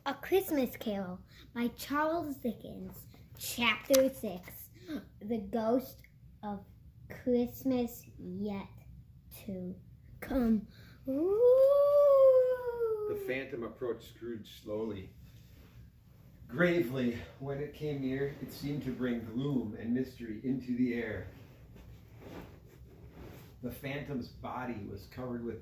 A Christmas Carol by Charles Dickens, Chapter 6, The Ghost of Christmas Yet to Come. Ooh. The phantom approached Scrooge slowly. Gravely, when it came near, it seemed to bring gloom and mystery into the air. The phantom's body was covered with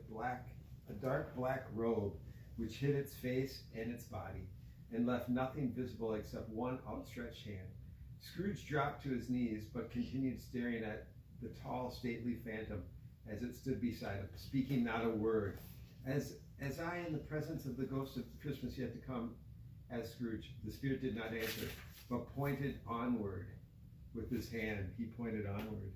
a dark black robe, which hid its face and its body, and left nothing visible except one outstretched hand. Scrooge dropped to his knees, but continued staring at the tall, stately phantom as it stood beside him, speaking not a word. As I, in the presence of the ghost of Christmas yet to come, asked Scrooge, the spirit did not answer, but pointed onward with his hand. He pointed onward.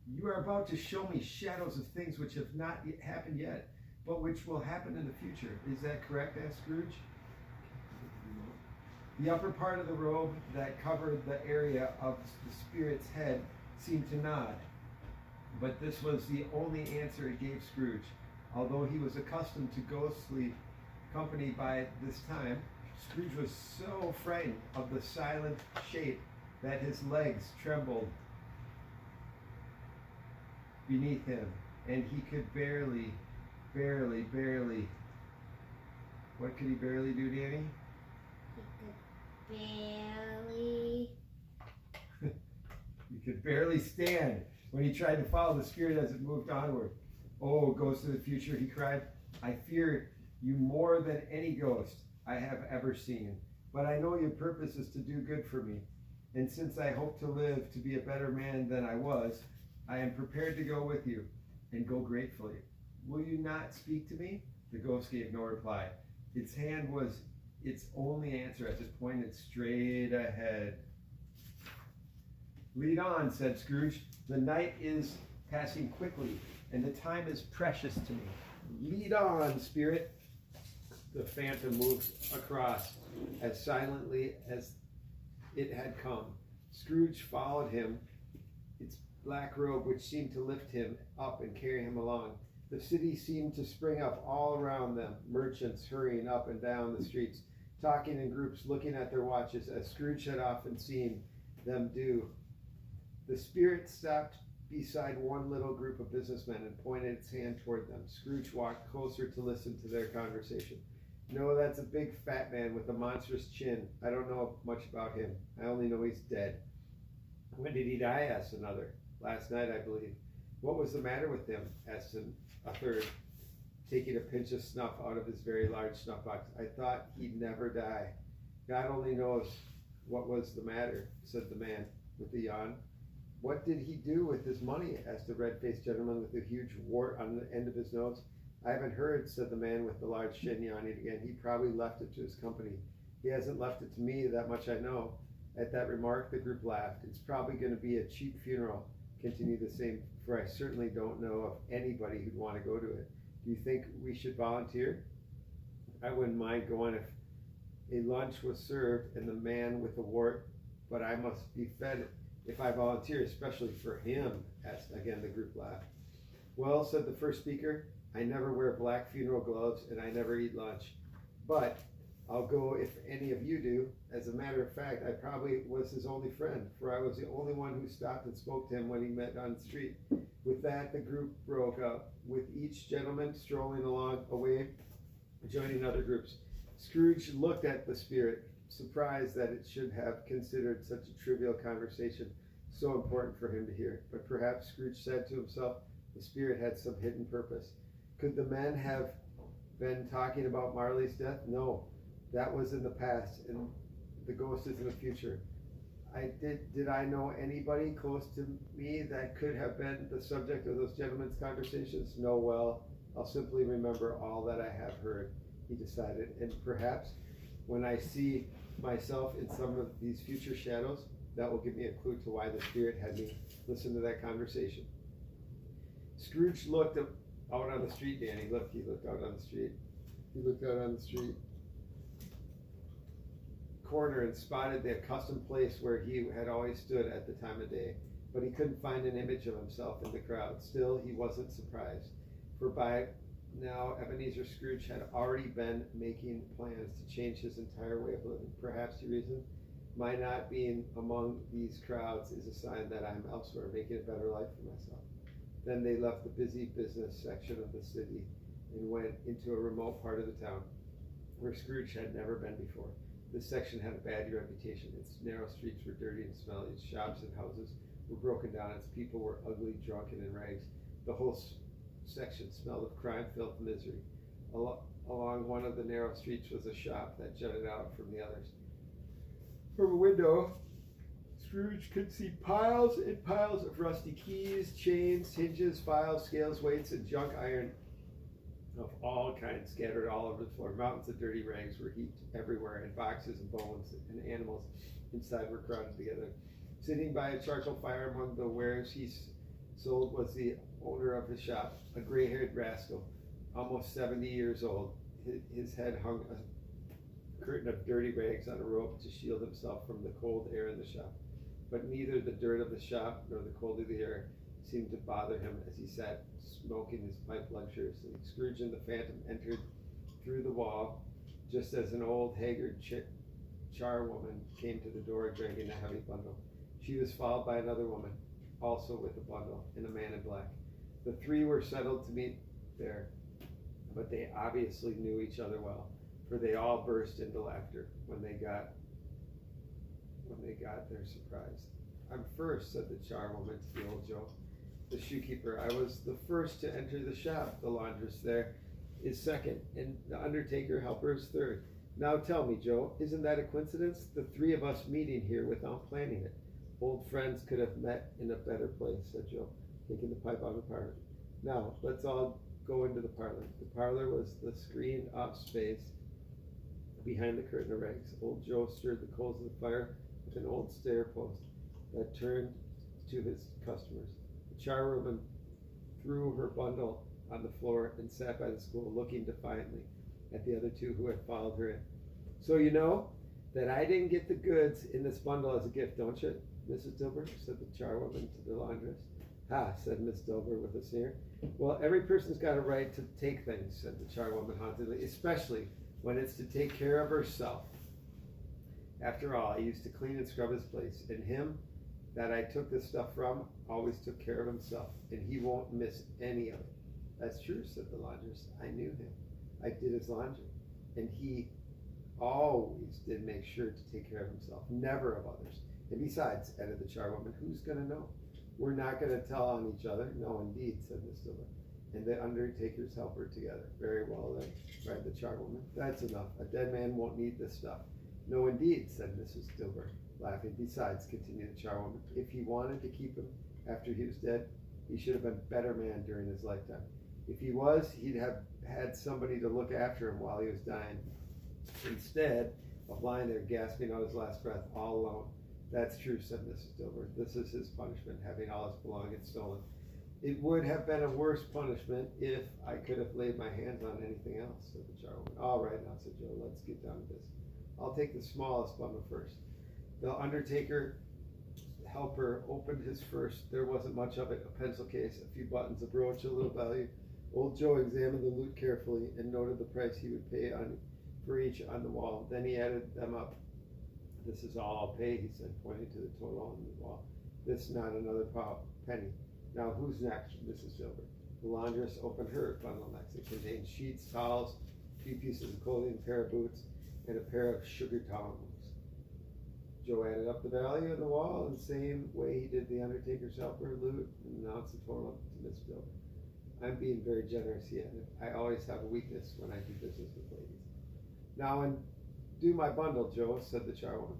You are about to show me shadows of things which have not yet happened yet, but which will happen in the future. Is that correct? Asked Scrooge. The upper part of the robe that covered the area of the spirit's head seemed to nod, but this was the only answer it gave Scrooge. Although he was accustomed to ghostly company by this time, Scrooge was so frightened of the silent shape that his legs trembled beneath him, and he could barely, what could he barely do, Danny? He could barely stand when he tried to follow the spirit as it moved onward. Oh, ghost of the future, he cried, I fear you more than any ghost I have ever seen. But I know your purpose is to do good for me. And since I hope to live to be a better man than I was, I am prepared to go with you and go gratefully. Will you not speak to me? The ghost gave no reply. Its hand was its only answer as it pointed straight ahead. Lead on, said Scrooge. The night is passing quickly, and the time is precious to me. Lead on, spirit. The phantom moved across as silently as it had come. Scrooge followed him, its black robe which seemed to lift him up and carry him along. The city seemed to spring up all around them, merchants hurrying up and down the streets, talking in groups, looking at their watches, as Scrooge had often seen them do. The spirit stopped beside one little group of businessmen and pointed its hand toward them. Scrooge walked closer to listen to their conversation. No, that's a big fat man with a monstrous chin. I don't know much about him. I only know he's dead. When did he die? Asked another. Last night, I believe. What was the matter with him? Asked a third, taking a pinch of snuff out of his very large snuff box. I thought he'd never die. God only knows what was the matter, said the man with a yawn. What did he do with his money? Asked a red-faced gentleman with a huge wart on the end of his nose. I haven't heard, said the man with the large chin, yawning again. He probably left it to his company. He hasn't left it to me, that much I know. At that remark, the group laughed. It's probably going to be a cheap funeral, continued the same, for I certainly don't know of anybody who'd want to go to it. Do you think we should volunteer? I wouldn't mind going if a lunch was served and the man with the wart, but I must be fed if I volunteer, especially for him, asked again the group laughed. Well, said the first speaker, I never wear black funeral gloves and I never eat lunch. But I'll go if any of you do. As a matter of fact, I probably was his only friend, for I was the only one who stopped and spoke to him when he met on the street. With that, the group broke up, with each gentleman strolling along away, joining other groups. Scrooge looked at the spirit, surprised that it should have considered such a trivial conversation so important for him to hear. But perhaps, Scrooge said to himself, the spirit had some hidden purpose. Could the men have been talking about Marley's death? No, that was in the past, and the ghost is in the future. Did I know anybody close to me that could have been the subject of those gentlemen's conversations? No, well, I'll simply remember all that I have heard, he decided, and perhaps when I see myself in some of these future shadows, that will give me a clue to why the spirit had me listen to that conversation. Scrooge looked out on the street, Danny. Look, he looked out on the street. He looked out on the street corner and spotted the accustomed place where he had always stood at the time of day, but he couldn't find an image of himself in the crowd. Still, he wasn't surprised, for by Now, Ebenezer Scrooge had already been making plans to change his entire way of living. Perhaps he reasoned, my not being among these crowds is a sign that I'm elsewhere, making a better life for myself. Then they left the busy business section of the city and went into a remote part of the town where Scrooge had never been before. This section had a bad reputation. Its narrow streets were dirty and smelly. Its shops and houses were broken down. Its people were ugly, drunken, in rags. The whole section smelled of crime, filth, and misery. Along one of the narrow streets was a shop that jutted out from the others. From a window, Scrooge could see piles and piles of rusty keys, chains, hinges, files, scales, weights, and junk iron of all kinds scattered all over the floor. Mountains of dirty rags were heaped everywhere, and boxes and bones and animals inside were crowded together. Sitting by a charcoal fire among the wares he sold was the owner of the shop, a gray-haired rascal, almost 70 years old. His head hung a curtain of dirty rags on a rope to shield himself from the cold air in the shop. But neither the dirt of the shop nor the cold of the air seemed to bother him as he sat smoking his pipe luxuriously. Scrooge and the Phantom entered through the wall just as an old, haggard charwoman came to the door dragging a heavy bundle. She was followed by another woman, also with a bundle, and a man in black. The three were settled to meet there, but they obviously knew each other well, for they all burst into laughter when they got there surprised. I'm first, said the charwoman to the old Joe, the shoekeeper. I was the first to enter the shop. The laundress there is second, and the undertaker helper is third. Now tell me, Joe, isn't that a coincidence? The three of us meeting here without planning it. Old friends could have met in a better place, said Joe, taking the pipe out of the parlor. Now, let's all go into the parlor. The parlor was the screened-off space behind the curtain of rags. Old Joe stirred the coals of the fire with an old stair post that turned to his customers. The charwoman threw her bundle on the floor and sat by the stool, looking defiantly at the other two who had followed her in. So you know that I didn't get the goods in this bundle as a gift, don't you, Mrs. Dilber? Said the charwoman to the laundress. Ha, said Miss Dilber with a sneer. Well, every person's got a right to take things, said the charwoman hauntingly, especially when it's to take care of herself. After all, I used to clean and scrub his place, and him that I took this stuff from always took care of himself, and he won't miss any of it. That's true, said the laundress. I knew him. I did his laundry, and he always did make sure to take care of himself, never of others. And besides, added the charwoman, who's going to know? We're not going to tell on each other. No, indeed, said Miss Dilber. And the undertaker's helper together. Very well then, cried the charwoman. That's enough. A dead man won't need this stuff. No, indeed, said Mrs. Dilber, laughing. Besides, continued the charwoman, if he wanted to keep him after he was dead, he should have been a better man during his lifetime. If he was, he'd have had somebody to look after him while he was dying, instead of lying there gasping out his last breath all alone. That's true, said Mrs. Dilber. This is his punishment, having all his belongings stolen. It would have been a worse punishment if I could have laid my hands on anything else, said the charwoman. All right now, said Joe, let's get down to this. I'll take the smallest bundle first. The undertaker helper opened his first. There wasn't much of it, a pencil case, a few buttons, a brooch, a little value. Old Joe examined the loot carefully and noted the price he would pay for each on the wall. Then he added them up. This is all I'll pay, he said, pointing to the total on the wall. This, not another penny. Now, who's next, Mrs. Dilber? The laundress opened her bundle next. It contained sheets, towels, a few pieces of clothing, a pair of boots, and a pair of sugar tongs. Joe added up the value of the wall in the same way he did the undertaker's helper, loot, and announced the total to Miss Dilber. I'm being very generous, he added. I always have a weakness when I do business with ladies. Now, undo my bundle, Joe, said the charwoman.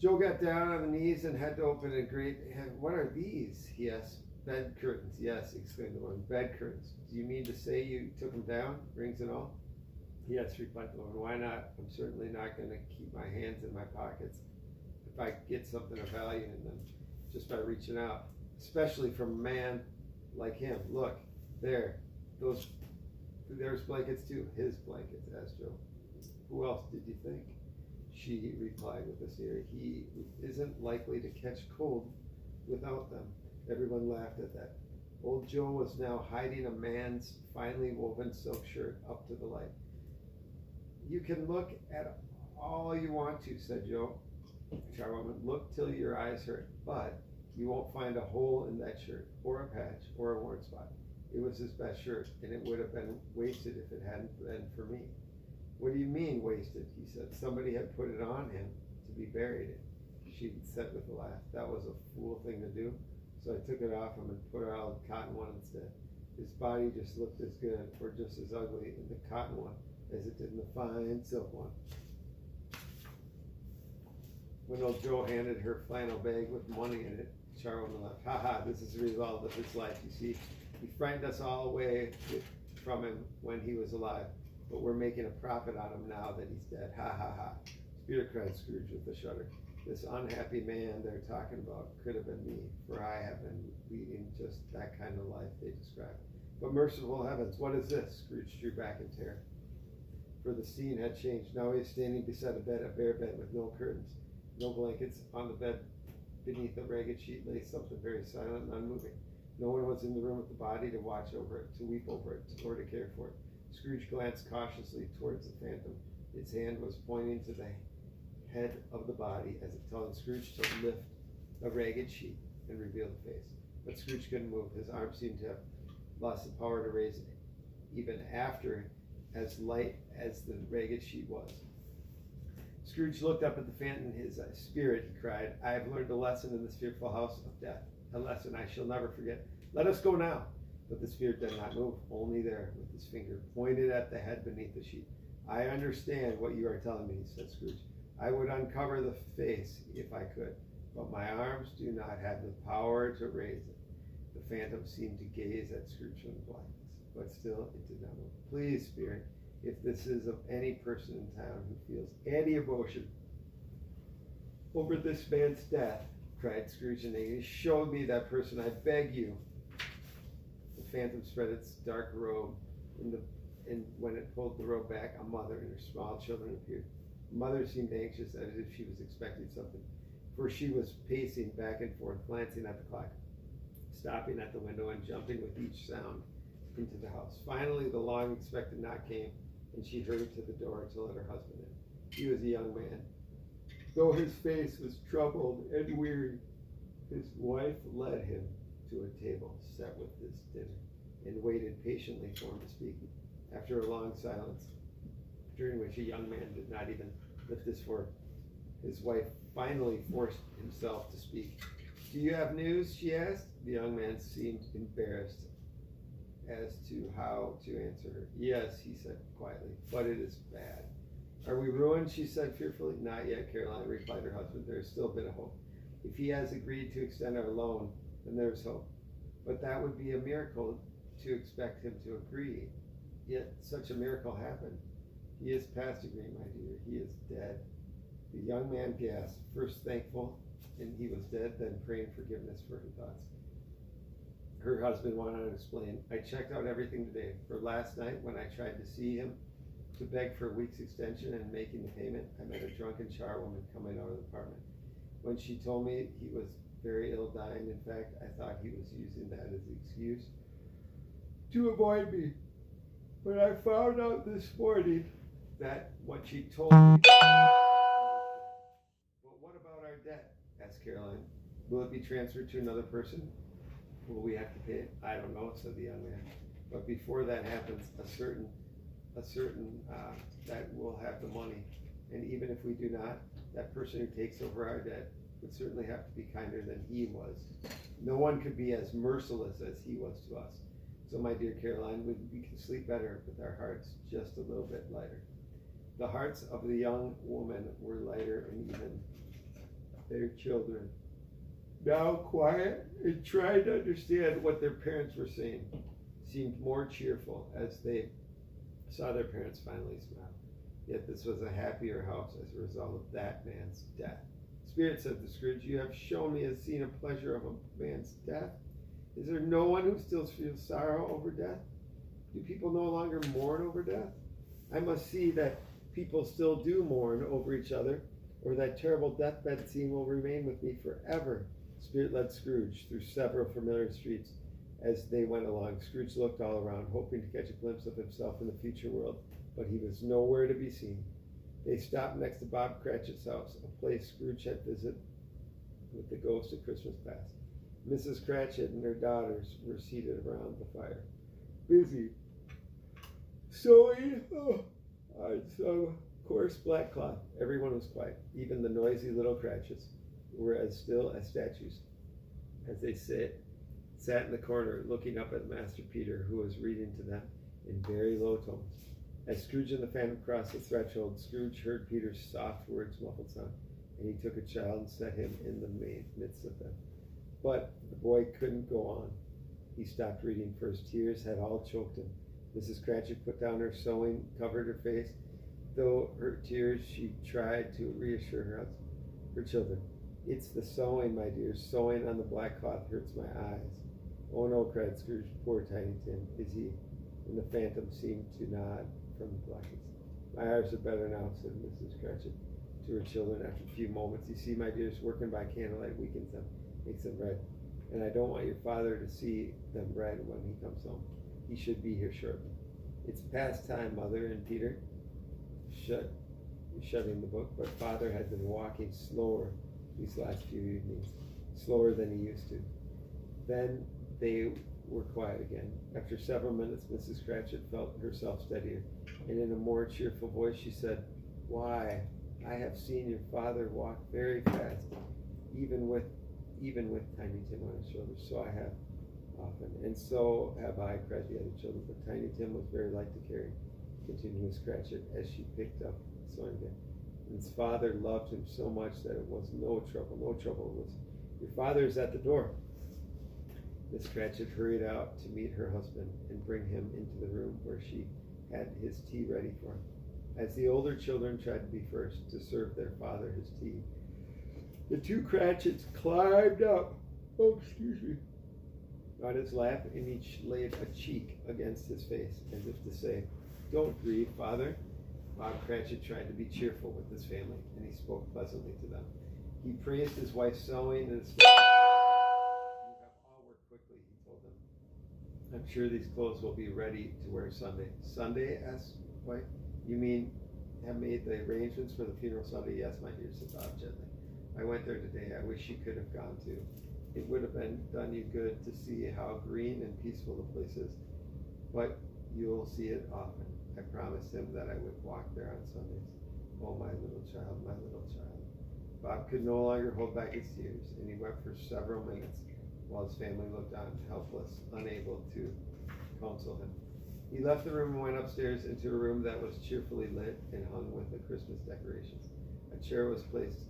Joe got down on the knees and had to open a great hand. What are these? He asked. Bed curtains. Yes, exclaimed the woman. Bed curtains. Do you mean to say you took them down, rings and all? Yes, replied the woman. Why not? I'm certainly not going to keep my hands in my pockets if I get something of value in them just by reaching out, especially from a man like him. Look, there's blankets too. His blankets, asked Joe. Who else did you think? She replied with a sneer. He isn't likely to catch cold without them. Everyone laughed at that. Old Joe was now hiding a man's finely woven silk shirt up to the light. You can look at all you want to, said Joe. Charwoman, look till your eyes hurt, but you won't find a hole in that shirt, or a patch, or a worn spot. It was his best shirt, and it would have been wasted if it hadn't been for me. What do you mean, wasted? He said. Somebody had put it on him to be buried in. She said with a laugh. That was a fool thing to do, so I took it off him and put it on the cotton one instead. His body just looked as good, or just as ugly, in the cotton one as it did in the fine silk one. When old Joe handed her flannel bag with money in it, Charwoman laughed. Ha ha, this is the result of his life, you see. He frightened us all away from him when he was alive, but we're making a profit on him now that he's dead. Ha ha ha. Spirit, cried Scrooge with a shudder. This unhappy man they're talking about could have been me, for I have been leading just that kind of life they describe. But merciful heavens, what is this? Scrooge drew back in terror, for the scene had changed. Now he is standing beside a bed, a bare bed with no curtains, no blankets. On the bed beneath a ragged sheet lay something very silent and unmoving. No one was in the room with the body to watch over it, to weep over it, or to care for it. Scrooge glanced cautiously towards the phantom. Its hand was pointing to the head of the body, as if telling Scrooge to lift a ragged sheet and reveal the face. But Scrooge couldn't move. His arm seemed to have lost the power to raise it, even after as light as the ragged sheet was. Scrooge looked up at the phantom in his eyes. Spirit, he cried, I have learned a lesson in this fearful house of death, a lesson I shall never forget. Let us go now. But the spirit did not move, only there, with his finger pointed at the head beneath the sheet. I understand what you are telling me, said Scrooge. I would uncover the face if I could, but my arms do not have the power to raise it. The phantom seemed to gaze at Scrooge from the blackness, but still it did not move. Please, spirit, if this is of any person in town who feels any emotion over this man's death, cried Scrooge in agony, show me that person, I beg you. The phantom spread its dark robe, and when it pulled the robe back, a mother and her small children appeared. The mother seemed anxious, as if she was expecting something, for she was pacing back and forth, glancing at the clock, stopping at the window and jumping with each sound into the house. Finally, the long-expected knock came, and she hurried to the door to let her husband in. He was a young man. Though his face was troubled and weary, his wife led him to a table set with his dinner and waited patiently for him to speak. After a long silence, during which a young man did not even lift his fork, his wife finally forced himself to speak. Do you have news? She asked. The young man seemed embarrassed as to how to answer her. Yes, he said quietly, but it is bad. Are we ruined? She said fearfully. Not yet, Caroline, replied her husband. There is still a bit of hope. If he has agreed to extend our loan, then there is hope. But that would be a miracle to expect him to agree. Yet such a miracle happened. He is past agreeing, my dear. He is dead. The young man gasped, first thankful, and he was dead, then praying forgiveness for her thoughts. Her husband went on to explain, I checked out everything today. For last night, when I tried to see him to beg for a week's extension and making the payment, I met a drunken charwoman coming out of the apartment. When she told me he was very ill, dying, in fact, I thought he was using that as an excuse to avoid me. But I found out this morning that what she told me. Well, what about our debt? Asked Caroline. Will it be transferred to another person? Will we have to pay it? I don't know, said the young man. But before that happens, a certain that we'll have the money. And even if we do not, that person who takes over our debt would certainly have to be kinder than he was. No one could be as merciless as he was to us. So, my dear Caroline, we can sleep better with our hearts just a little bit lighter. The hearts of the young woman were lighter, and even their children, now quiet and trying to understand what their parents were saying, seemed more cheerful as they saw their parents finally smile. Yet this was a happier house as a result of that man's death. Spirit, said the Scrooge, you have shown me a scene of pleasure of a man's death. Is there no one who still feels sorrow over death? Do people no longer mourn over death? I must see that people still do mourn over each other, or that terrible deathbed scene will remain with me forever. Spirit led Scrooge through several familiar streets As they went along, Scrooge looked all around, hoping to catch a glimpse of himself in the future world, but he was nowhere to be seen. They stopped next to Bob Cratchit's house, a place Scrooge had visited with the ghost of Christmas past. Mrs. Cratchit and her daughters were seated around the fire, busy sewing on some coarse black cloth. Everyone was quiet. Even the noisy little Cratchits were as still as statues, as they sat in the corner looking up at Master Peter, who was reading to them in very low tones. As Scrooge and the Phantom crossed the threshold, Scrooge heard Peter's soft words muffled sound, and he took a child and set him in the midst of them. But the boy couldn't go on. He stopped reading, for his tears had all choked him. Mrs. Cratchit put down her sewing, covered her face. Though her tears, she tried to reassure her children. "It's the sewing, my dear. Sewing on the black cloth hurts my eyes." "Oh no," cried Scrooge. "Poor Tiny Tim. Is he?" And the Phantom seemed to nod from the blankets. "My eyes are better now," said Mrs. Cratchit to her children after a few moments. "You see, my dears, working by candlelight weakens them, makes them red. And I don't want your father to see them red when he comes home. He should be here shortly." "It's past time, Mother," and Peter shutting the book, but Father had been walking slower these last few evenings, slower than he used to. Then they were quiet again. After several minutes, Mrs. Cratchit felt herself steadier, and in a more cheerful voice she said, "Why, I have seen your father walk very fast, even with Tiny Tim on his shoulders. So I have often, and so have I," cried the other children. "But Tiny Tim was very light to carry," continued Miss Cratchit as she picked up the sewing again. "And his father loved him so much that it was no trouble. It was, 'Your father is at the door.'" Miss Cratchit hurried out to meet her husband and bring him into the room where she had his tea ready for him. As the older children tried to be first to serve their father his tea, the two Cratchits climbed up on his lap, and each laid a cheek against his face, as if to say, "Don't grieve, Father." Bob Cratchit tried to be cheerful with his family, and he spoke pleasantly to them. He praised his wife's sewing and his quickly, he told them. "I'm sure these clothes will be ready to wear Sunday." "Sunday?" asked wife. "You mean have made the arrangements for the funeral Sunday?" "Yes, my dear," said Bob gently. "I went there today. I wish you could have gone too. It would have done you good to see how green and peaceful the place is. But you'll see it often." I promised him that I would walk there on Sundays. "Oh, my little child, my little child." Bob could no longer hold back his tears, and he wept for several minutes, while his family looked on, helpless, unable to counsel him. He left the room and went upstairs into a room that was cheerfully lit and hung with the Christmas decorations. A chair was placed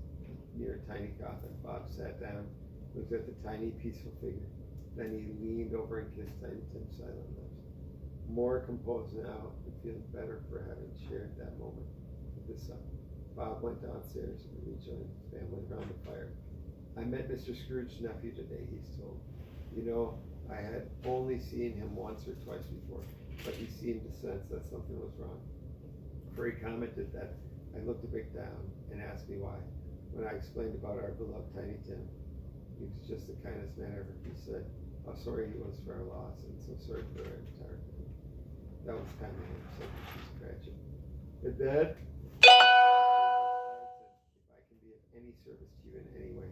near a tiny coffin. Bob sat down, looked at the tiny, peaceful figure. Then he leaned over and kissed Tiny Tim's silent lips. More composed now and feeling better for having shared that moment with his son, Bob went downstairs and rejoined his family around the fire. "I met Mr. Scrooge's nephew today," he's told. "You know, I had only seen him once or twice before, but he seemed to sense that something was wrong. For he commented that I looked a bit down and asked me why. When I explained about our beloved Tiny Tim, he was just the kindest man ever. He said how sorry he was for our loss and so sorry for our entire family." "That was kind of him," said Mrs. Cratchit. "But Dad, if I can be of any service to you in any way,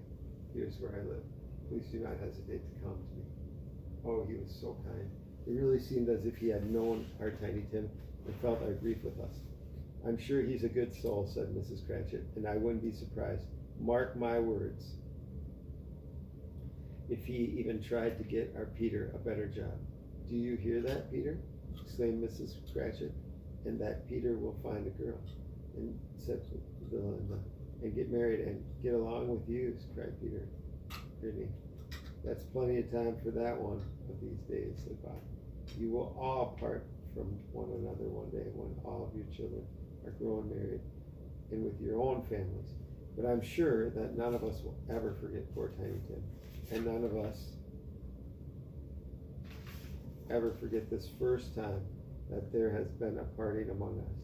here's where I live. Please do not hesitate to come to me." Oh, he was so kind. It really seemed as if he had known our Tiny Tim and felt our grief with us. "I'm sure he's a good soul," said Mrs. Cratchit, "and I wouldn't be surprised, mark my words, if he even tried to get our Peter a better job." "Do you hear that, Peter?" exclaimed Mrs. Cratchit. "And that Peter will find a girl," and said Belinda, "and get married and get along with you," cried Peter, grinning. "That's plenty of time for that one of these days," said Bob. "You will all part from one another one day when all of your children are grown, married, and with your own families. But I'm sure that none of us will ever forget poor Tiny Tim, and none of us ever forget this first time that there has been a parting among us."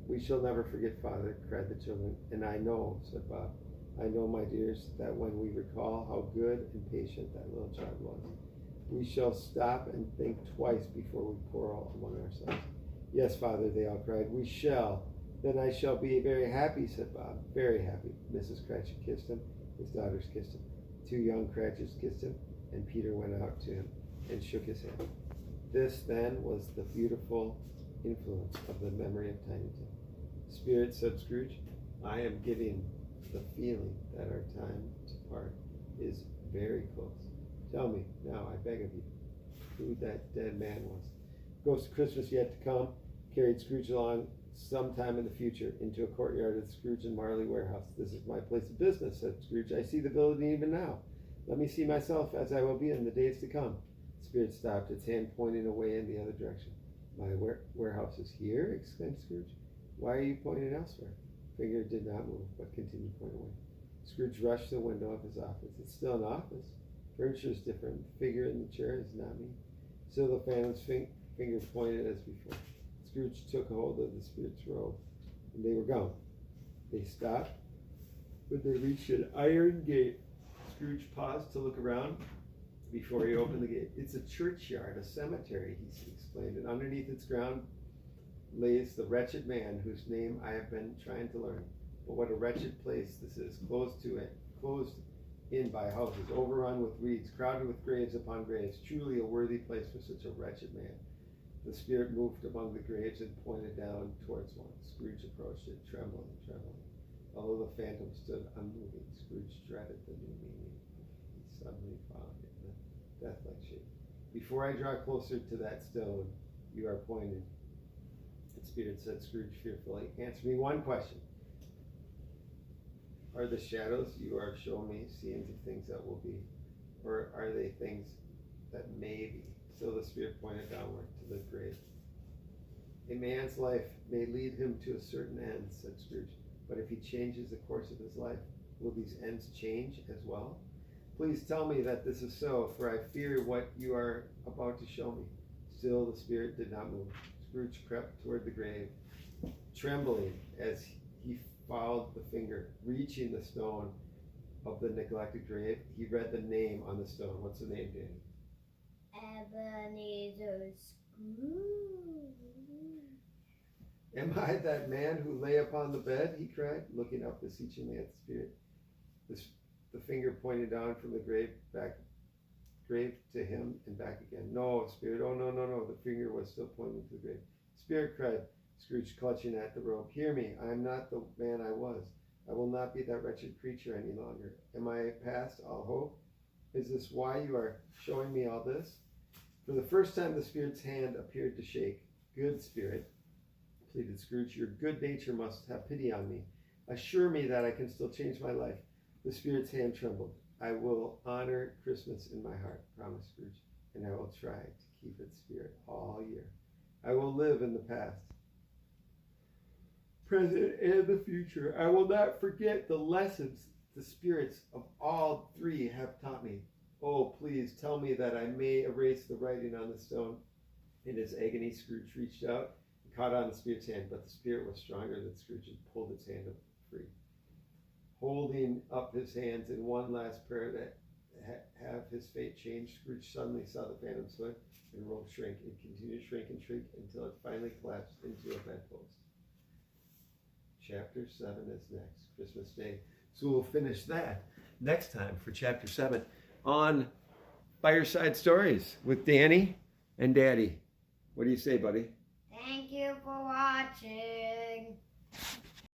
"We shall never forget, Father," cried the children. "And I know," said Bob, "I know, my dears, that when we recall how good and patient that little child was, we shall stop and think twice before we quarrel among ourselves. Yes, Father, they all cried. We shall. Then I shall be very happy, said Bob. Very happy. Mrs. Cratchit kissed him. His daughters kissed him. 2 young Cratchits kissed him, and Peter went out to him and shook his hand. This, then, was the beautiful influence of the memory of Tiny Tim. Spirit, said Scrooge, I am getting the feeling that our time to part is very close. Tell me, now, I beg of you, who that dead man was. Ghost of Christmas yet to come carried Scrooge along sometime in the future into a courtyard of the Scrooge and Marley warehouse. This is my place of business, said Scrooge. I see the building even now. Let me see myself as I will be in the days to come. Spirit stopped, its hand pointing away in the other direction. My warehouse is here, exclaimed Scrooge. Why are you pointing elsewhere? Finger did not move, but continued to point away. Scrooge rushed to the window of his office. It's still an office. Furniture is different. The figure in the chair is not me. Still the phantom's finger pointed as before. Scrooge took hold of the spirit's robe, and they were gone. They stopped when they reached an iron gate. Scrooge paused to look around before he opened the gate. It's a churchyard, a cemetery, he explained, and underneath its ground lays the wretched man whose name I have been trying to learn. But what a wretched place this is, closed in by houses, overrun with weeds, crowded with graves upon graves. Truly a worthy place for such a wretched man. The spirit moved among the graves and pointed down towards one. Scrooge approached it, trembling. Although the phantom stood unmoving, Scrooge dreaded the new meaning he suddenly found in the death-like shape. Before I draw closer to that stone you are pointing, the spirit said, Scrooge fearfully, answer me one question. Are the shadows you are showing me scenes of things that will be, or are they things that may be? Still the spirit pointed downward to the grave. A man's life may lead him to a certain end, said Scrooge, but if he changes the course of his life, will these ends change as well? Please tell me that this is so, for I fear what you are about to show me. Still the spirit did not move. Scrooge crept toward the grave, trembling as he followed the finger, reaching the stone of the neglected grave. He read the name on the stone. What's the name, Danny? Ebenezer Scrooge. Am I that man who lay upon the bed? He cried, looking up beseechingly at the spirit. The finger pointed down from the grave to him and back again. No, spirit, oh no. The finger was still pointing to the grave. Spirit cried, Scrooge clutching at the robe. Hear me, I am not the man I was. I will not be that wretched creature any longer. Am I past all hope? Is this why you are showing me all this? For the first time the spirit's hand appeared to shake. Good spirit, pleaded Scrooge, your good nature must have pity on me. Assure me that I can still change my life. The spirit's hand trembled. I will honor Christmas in my heart, promised Scrooge, and I will try to keep its spirit all year. I will live in the past, present, and the future. I will not forget the lessons the spirits of all three have taught me. Oh, please tell me that I may erase the writing on the stone. In his agony, Scrooge reached out and caught on the spirit's hand, but the spirit was stronger than Scrooge and pulled its hand free. Holding up his hands in one last prayer to have his fate changed, Scrooge suddenly saw the phantom's hood and robe shrink. It continued to shrink until it finally collapsed into a bedpost. Chapter 7 is next, Christmas Day. So we'll finish that next time for Chapter 7 on Fireside Stories with Danny and Daddy. What do you say, buddy? Thank you for watching.